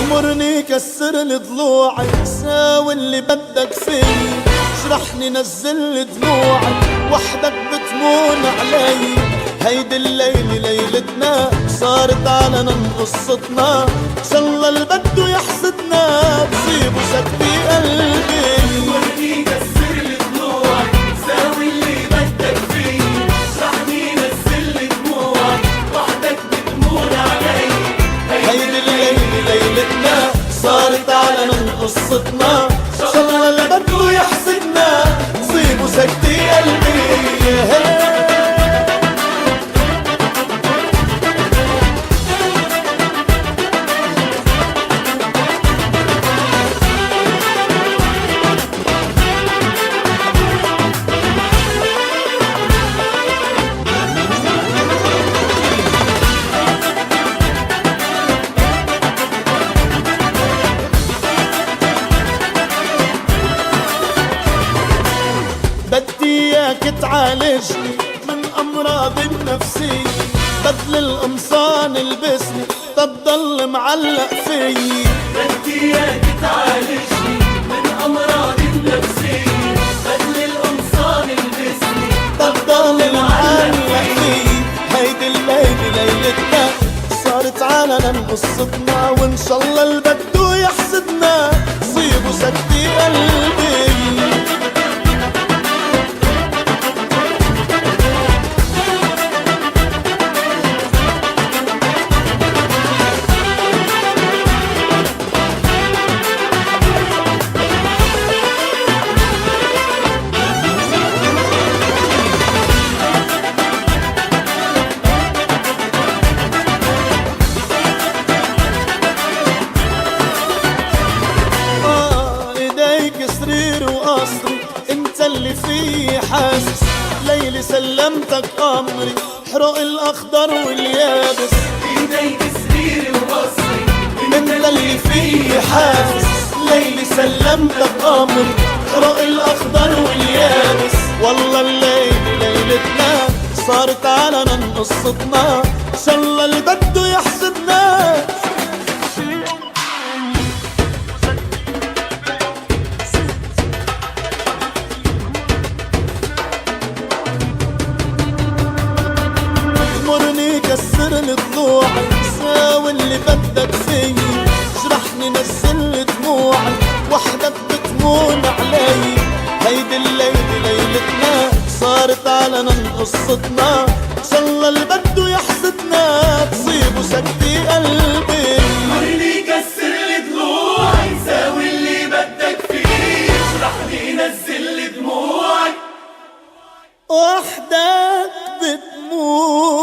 امرني كسر لي ضلوعي، ساوي اللي بدك فيي، اشرحني نزل لي دموعي، وحدك بتمون علي. هيدي الليلة ليلتنا، صارت علنا قصتنا، ان شاء الله اللي بده يحسدنا بصيبه شك بقلبي. امرني كسر لي ضلوعي، ساوي اللي بدك فيي، اشرحني نزل لي دموعي، وحدك بتمون علي. هيدي الليلة ليلتنا، صارت علنا قصتنا، ان شاء الله اللي بده يحسدنا بصيبه سكتي قلبي. بدي اياك تعالجني من امراض النفسية، بدل القمصان البسني تضل معلق فيي. بدي اياك تعالجني من امراض النفسية، بدل القمصان البسني تضل معلق فيي. هيدي الليلة ليلتنا، صارت علنا قصتنا، وان شاء الله اللي بده يحسدنا صيبه سكتي قلبي. سرير وقصري انت اللي فيه حاسس، ليلي سلمتك امري، حرق الاخضر واليابس. ايديك سريري وقصري انت اللي فيه حاسس، ليلي سلمتك امري، حرق الاخضر واليابس. والله الليلة ليلتنا، صارت علنا قصتنا، ان شاء الله اللي بده يحسدنا. امرني كسر لي ضلوعي، ساوي اللي بدك فيي، اشرحني نزل لي دموعي، وحدك بتمون علي. هيدي الليلة ليلتنا، صارت علنا قصتنا، ان شاء الله اللي بده يحسدنا تصيبه سكتي قلبي. امرني كسر لي ضلوعي، ساوي اللي بدك فيه، اشرحني نزل لي دموعي، وحدك بتمون